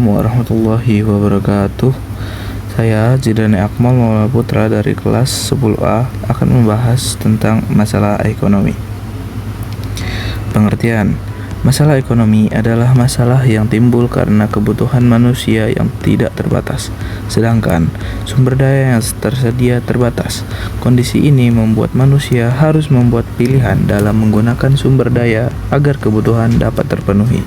warahmatullahi wabarakatuh. Saya Jidrani Akmal Maulana Putra dari kelas 10A akan membahas tentang masalah ekonomi. Pengertian: masalah ekonomi adalah masalah yang timbul karena kebutuhan manusia yang tidak terbatas, sedangkan sumber daya yang tersedia terbatas. Kondisi ini membuat manusia harus membuat pilihan dalam menggunakan sumber daya agar kebutuhan dapat terpenuhi.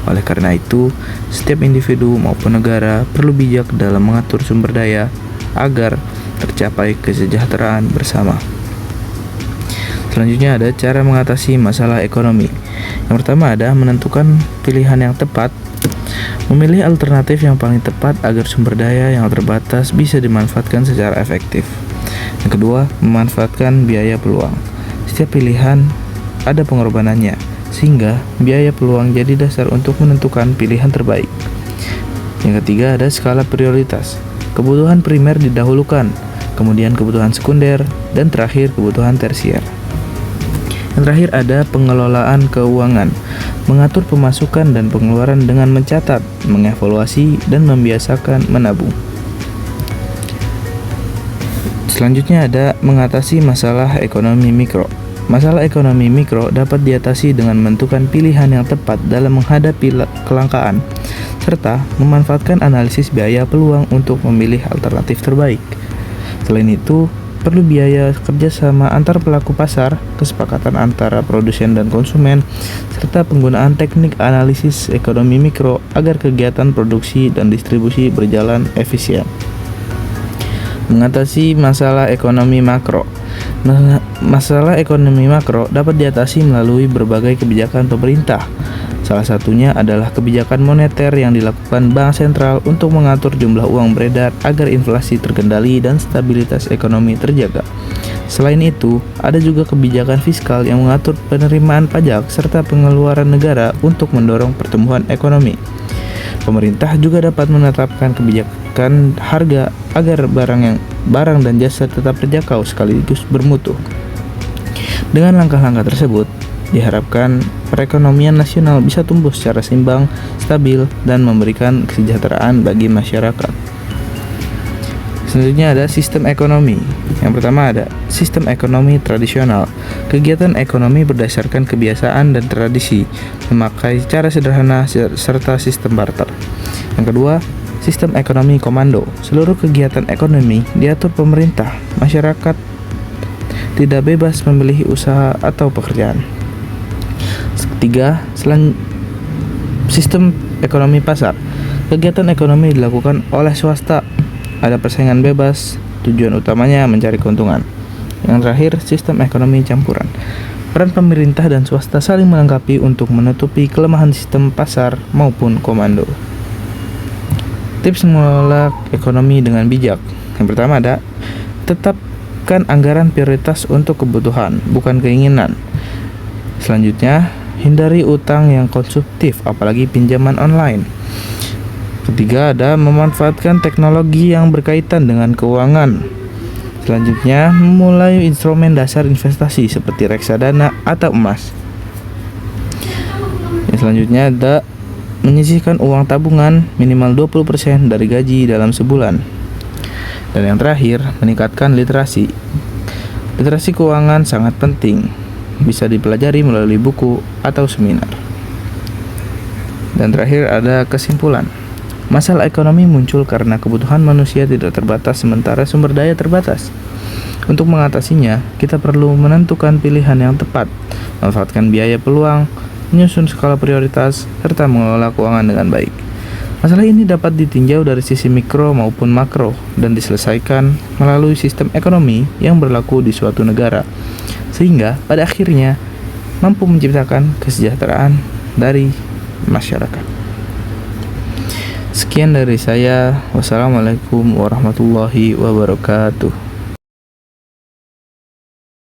Oleh karena itu, setiap individu maupun negara perlu bijak dalam mengatur sumber daya agar tercapai kesejahteraan bersama. Selanjutnya ada cara mengatasi masalah ekonomi. Yang pertama ada menentukan pilihan yang tepat, memilih alternatif yang paling tepat agar sumber daya yang terbatas bisa dimanfaatkan secara efektif. Yang kedua, memanfaatkan biaya peluang. Setiap pilihan ada pengorbanannya, sehingga biaya peluang jadi dasar untuk menentukan pilihan terbaik. Yang ketiga ada skala prioritas. Kebutuhan primer didahulukan, kemudian kebutuhan sekunder, dan terakhir kebutuhan tersier. Yang terakhir ada pengelolaan keuangan, mengatur pemasukan dan pengeluaran dengan mencatat, mengevaluasi, dan membiasakan menabung. Selanjutnya ada mengatasi masalah ekonomi mikro. Masalah ekonomi mikro dapat diatasi dengan menentukan pilihan yang tepat dalam menghadapi kelangkaan, serta memanfaatkan analisis biaya peluang untuk memilih alternatif terbaik. Selain itu, perlu biaya kerjasama antar pelaku pasar, kesepakatan antara produsen dan konsumen, serta penggunaan teknik analisis ekonomi mikro agar kegiatan produksi dan distribusi berjalan efisien. Mengatasi masalah ekonomi makro. Masalah ekonomi makro dapat diatasi melalui berbagai kebijakan pemerintah. Salah satunya adalah kebijakan moneter yang dilakukan Bank Sentral untuk mengatur jumlah uang beredar agar inflasi terkendali dan stabilitas ekonomi terjaga. Selain itu, ada juga kebijakan fiskal yang mengatur penerimaan pajak serta pengeluaran negara untuk mendorong pertumbuhan ekonomi. Pemerintah juga dapat menetapkan kebijakan harga agar barang dan jasa tetap terjangkau sekaligus bermutu. Dengan langkah-langkah tersebut, diharapkan perekonomian nasional bisa tumbuh secara seimbang, stabil, dan memberikan kesejahteraan bagi masyarakat. Selanjutnya ada sistem ekonomi. Yang pertama ada sistem ekonomi tradisional. Kegiatan ekonomi berdasarkan kebiasaan dan tradisi, memakai cara sederhana serta sistem barter. Yang kedua, sistem ekonomi komando. Seluruh kegiatan ekonomi diatur pemerintah, masyarakat tidak bebas memilih usaha atau pekerjaan. Ketiga, sistem ekonomi pasar. Kegiatan ekonomi dilakukan oleh swasta, ada persaingan bebas, tujuan utamanya mencari keuntungan. Yang terakhir, sistem ekonomi campuran. Peran pemerintah dan swasta saling melengkapi untuk menutupi kelemahan sistem pasar maupun komando. Tips mengelola ekonomi dengan bijak. Yang pertama ada tetapkan anggaran prioritas untuk kebutuhan, bukan keinginan. Selanjutnya, hindari utang yang konsumtif, apalagi pinjaman online. Ketiga ada memanfaatkan teknologi yang berkaitan dengan keuangan. Selanjutnya, memulai instrumen dasar investasi seperti reksadana atau emas. Yang selanjutnya ada menyisihkan uang tabungan minimal 20% dari gaji dalam sebulan. Dan yang terakhir, meningkatkan literasi. Literasi keuangan sangat penting, bisa dipelajari melalui buku atau seminar. Dan terakhir ada kesimpulan. Masalah ekonomi muncul karena kebutuhan manusia tidak terbatas sementara sumber daya terbatas. Untuk mengatasinya, kita perlu menentukan pilihan yang tepat, memanfaatkan biaya peluang, menyusun skala prioritas, serta mengelola keuangan dengan baik. Masalah ini dapat ditinjau dari sisi mikro maupun makro dan diselesaikan melalui sistem ekonomi yang berlaku di suatu negara, sehingga pada akhirnya mampu menciptakan kesejahteraan dari masyarakat. Sekian dari saya. Wassalamualaikum warahmatullahi wabarakatuh.